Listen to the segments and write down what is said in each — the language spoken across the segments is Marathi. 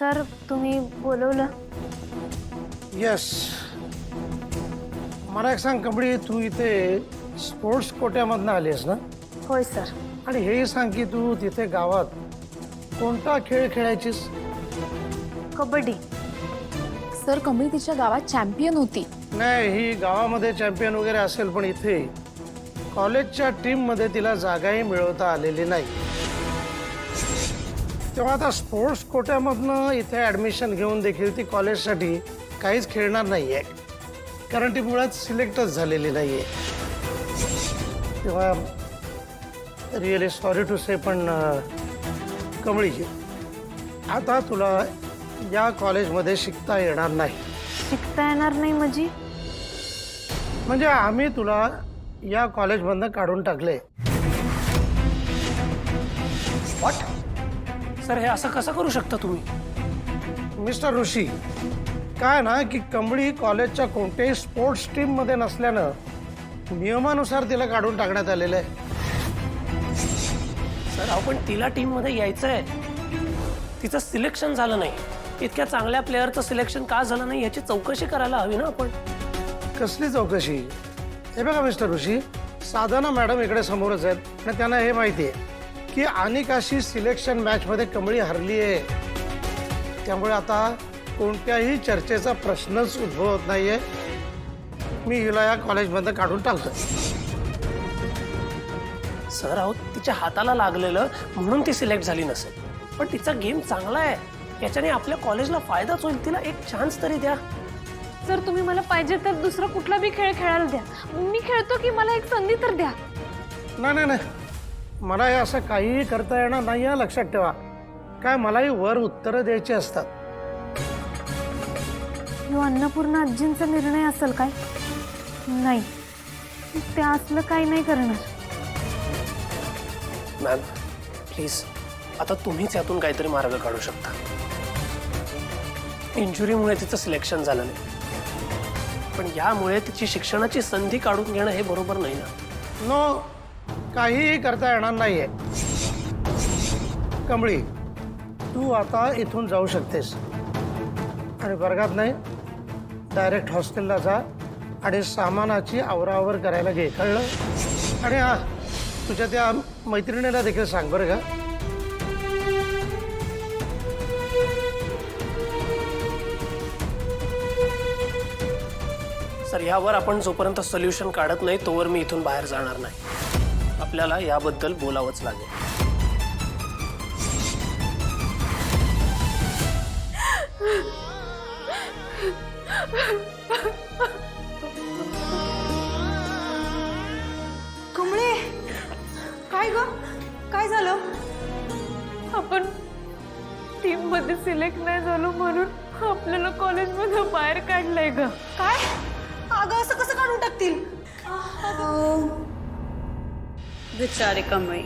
सर तुम्ही बोलवलं? यस. मला एक सांग कबड्डी, तू इथे स्पोर्ट्स कोट्यामधनं आलीस ना? होय सर. आणि हेही सांग की तू तिथे गावात कोणता खेळ खेळायचीस? कबड्डी. सर कमळी तिच्या गावात चॅम्पियन होती. नाही, ही गावामध्ये चॅम्पियन वगैरे असेल, पण इथे कॉलेजच्या टीममध्ये तिला जागाही मिळवता आलेली नाही. तेव्हा आता स्पोर्ट्स कोट्यामधनं इथे ॲडमिशन घेऊन देखील ती कॉलेजसाठी काहीच खेळणार नाही आहे, कारण ती मुळात सिलेक्टच झालेली नाही आहे. तेव्हा रिअली सॉरी टू से, पण कमळीजी, आता तुला या कॉलेजमध्ये शिकता येणार नाही. शिकता येणार नाही म्हणजे आम्ही तुला या कॉलेजमधनं काढून टाकले. व्हॉट? सर हे असं कसं करू शकता तुम्ही? मिस्टर ऋषी, काय ना की कमळी कॉलेजच्या कोणत्याही स्पोर्ट्स टीममध्ये नसल्यानं नियमानुसार तिला काढून टाकण्यात आलेलं आहे. सर आपण तिला टीम मध्ये यायचंय, तिचं सिलेक्शन झालं नाही. इतक्या चांगल्या प्लेअरचं सिलेक्शन का झालं नाही याची चौकशी करायला हवी ना आपण. कसली चौकशी? हे बघा मिस्टर ऋषी, साधना मॅडम इकडे समोरच आहेत आणि त्यांना हे माहिती आहे की अनिकाशी सिलेक्शन मॅचमध्ये कमळी हरली आहे. त्यामुळे आता कोणत्याही चर्चेचा प्रश्नच उद्भवत नाहीये. मी हिला या कॉलेजमधनं काढून टाकतोय. सर अहो तिच्या हाताला लागलेलं म्हणून ती सिलेक्ट झाली नसेल, पण तिचा गेम चांगला आहे, याच्याने आपल्या कॉलेजला फायदाच होईल. तिला एक चान्स तरी द्या. सर तुम्ही मला पाहिजे तर दुसरा कुठला बी खेळ खेळायला द्या. मी खेळतो की मला एक संधी तर द्या. नाही, मला हे असं काहीही करता येणार नाही आहे, लक्षात ठेवा. काय मलाही वर उत्तरं द्यायची असतात. ह्यो अन्नपूर्णा आजींचा निर्णय असेल काय? नाही, ते असलं काही नाही करणार. मॅम प्लीज, आता तुम्हीच यातून काहीतरी मार्ग काढू शकता. इंजुरीमुळे तिचं सिलेक्शन झालं नाही, पण यामुळे तिची शिक्षणाची संधी काढून घेणं हे बरोबर नाही ना. नो, काहीही करता येणार नाहीये. कमळी, तू आता इथून जाऊ शकतेस आणि वर्गात नाही, डायरेक्ट हॉस्टेलला जा आणि सामानाची आवरावर करायला घे, कळलं? आणि हा, तुझ्या त्या मैत्रिणीला देखील सांग बरं का. सर यावर आपण जोपर्यंत सोल्युशन काढत नाही तोवर मी इथून बाहेर जाणार नाही. आपल्याला याबद्दल बोलावंच लागेल. कमळे, काय ग? काय झालं? आपण टीम मध्ये सिलेक्ट नाही झालो म्हणून आपल्याला कॉलेजमधून बाहेर काढलंय ग. काय? अगं असं कसं काढून टाकतील? बिचारी कमळे.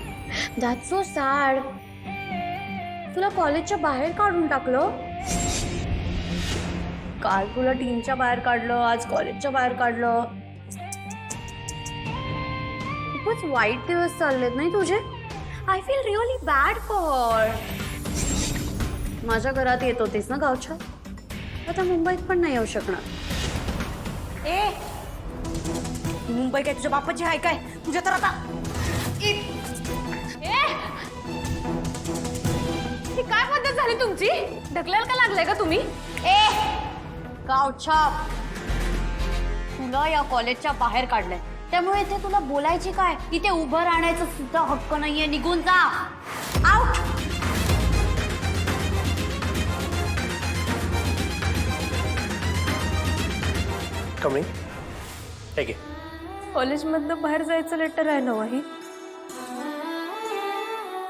That's so sad. तुला कॉलेजच्या बाहेर काढून टाकलं. काल तुला टीमच्या बाहेर काढलं, आज कॉलेजच्या बाहेर काढलं. खूपच वाईट दिवस चाललेत नाही तुझे. I feel really bad for. माझ्या घरात येत होतीस ना गावच्या, आता मुंबईत पण नाही येऊ शकणार. ए, मुंबई काय तुझ्या बापाची आहे काय? तुझ्या तर आता ही काय पद्धत झाली तुमची? ढकलायला का लागलाय का तुम्ही? ए गावच्या, तुला या कॉलेजच्या बाहेर काढलंय, त्यामुळे इथे तुला बोलायची काय? इथे उभं राहण्याचा सुद्धा हक्क नाहीये. निघून जा. आउट. कमी ठीक आहे. कॉलेजमधनं बाहेर जायचं लेटर आहे ना वही.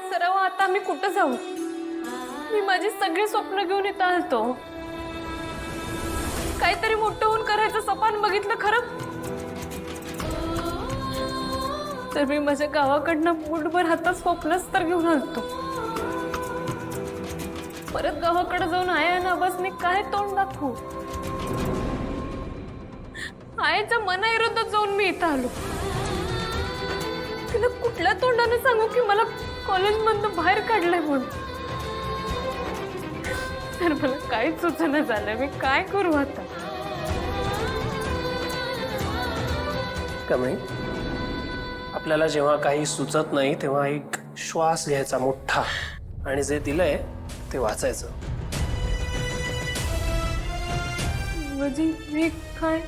सराव आता आम्ही कुठं जाऊ? मी माझी सगळी स्वप्न घेऊन इथं आलतो. काहीतरी मोठं होऊन करायचं सपन बघितलं खरं तर मी माझ्या गावाकडनं मुठभर हातात स्वप्नच तर घेऊन आलतो. परत गावाकडे जाऊन आहे ना बस मी काय तोंड दाखवू? आईच्या मनाविरुद्ध जाऊन मी इथं आलो. तिला कुठल्या तोंडाने सांगू की मला कॉलेजमधनं बाहेर काढलंय म्हणून? तर मला काहीच सुचना झालं, मी काय करू आता? कमळी, आपल्याला जेव्हा काही सुचत नाही तेव्हा एक श्वास घ्यायचा मोठा आणि जे दिलंय ते वाचायचं. म्हणजे मी काय?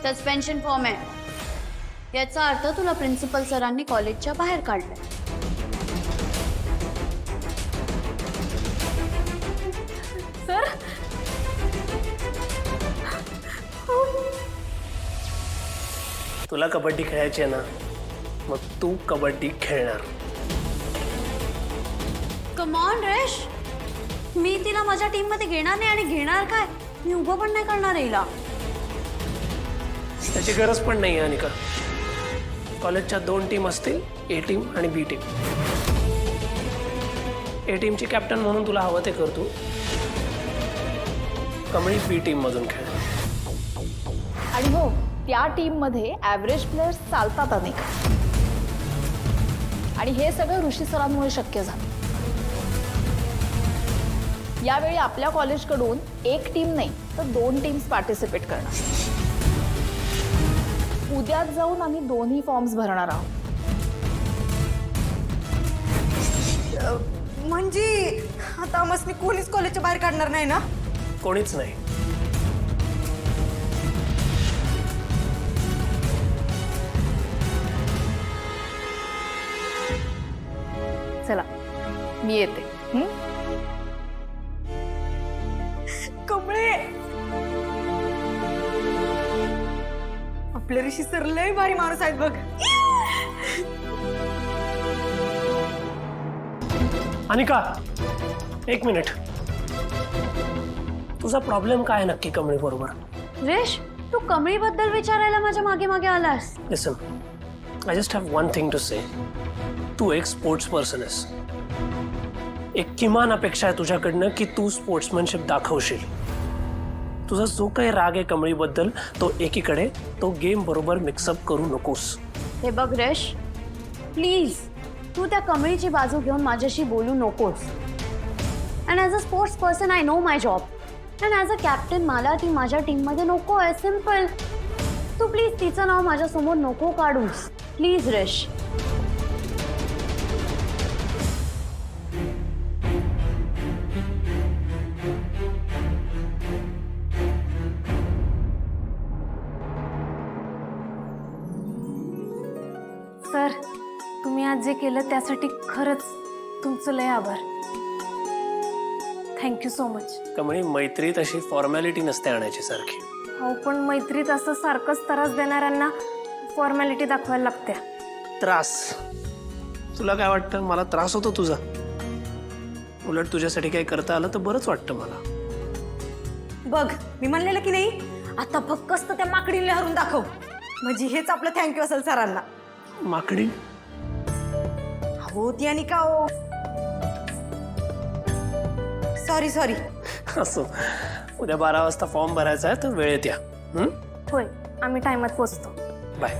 सस्पेन्शन फॉर्म आहे. याचा अर्थ तुला प्रिन्सिपल सरांनी कॉलेजच्या बाहेर काढलंय. सर, तुला कबड्डी खेळायची आहे ना, मग तू कबड्डी खेळणार. कम ऑन रेश, मी तिला माझ्या टीम मध्ये घेणार नाही. आणि घेणार काय, मी उभं पण नाही करणार हिला. त्याची गरज पण नाही आहे अनिका. कॉलेजच्या 2 टीम असतील, ए टीम आणि बी टीम. ए टीमची कॅप्टन म्हणून तुला हवं ते करतो. कमळी बी टीम मधून खेळ. आणि हो, त्या टीममध्ये ॲव्हरेज प्लेयर्स चालतात अनेक. आणि हे सगळं ऋषी सरांमुळे शक्य झालं. यावेळी आपल्या कॉलेजकडून एक टीम नाही तर 2 टीम्स पार्टिसिपेट करणार. उद्याच जाऊन आम्ही 2ही फॉर्म्स भरणार आहोत. म्हणजे आता आम्हाला कोणीच कॉलेजच्या बाहेर काढणार नाही ना? कोणीच नाही. चला, मी येते. कमळे, आपले ऋषी सर लय भारी माणूस आहेत बघ. अनिका, 1 मिनिट. तुझा प्रॉब्लेम काय नक्की कमळी बरोबर? रेश, तू कमळीबद्दल विचारायला माझ्या मागे मागे आलास. Listen, I just have one thing to say. तू एक स्पोर्ट्स पर्सन आहेस. एक किमान अपेक्षा आहे तुझ्याकडनं की तू स्पोर्ट्समॅनशिप दाखवशील. तुझा जो काही राग आहे कमळीबद्दल तो एकीकडे, तो गेम बरोबर मिक्सअप करू नकोस. हे बघ रेश, प्लीज तू त्या कमळीची बाजू घेऊन माझ्याशी बोलू नकोस. And as a sports person I know my job. And as a captain मला ती माझ्या टीममध्ये नको आहे. सिम्पल. तू प्लीज तिचं नाव माझ्यासमोर नको काढूस. प्लीज रेश. सर, तुम्ही आज जे केलं त्यासाठी खरंच तुमचं लय आभार. Thank you so much. कमळी, मैत्रीत अशी फॉर्मॅलिटी नसते आणायची सारखी. हो, पण मैत्रीत असं सारखंच त्रास देणाऱ्यांना फॉर्मॅलिटी दाखवायला लागते. त्रास? तुला काय वाटतं मला त्रास होतो तुझा? उलट तुझ्यासाठी काही करता आलं तर बरंच वाटतं मला. बघ, मी म्हणलेलं की नाही, आता फक्त त्या माकडीला हरून दाखव. म्हणजे हेच आपलं थँक्यू असेल सरांना. माकडी? हो ती आणि का हो. सॉरी. असो, उद्या 12 वाजता फॉर्म भरायचा आहे तर वेळेत या. होय, आम्ही टायमात पोचतो. बाय.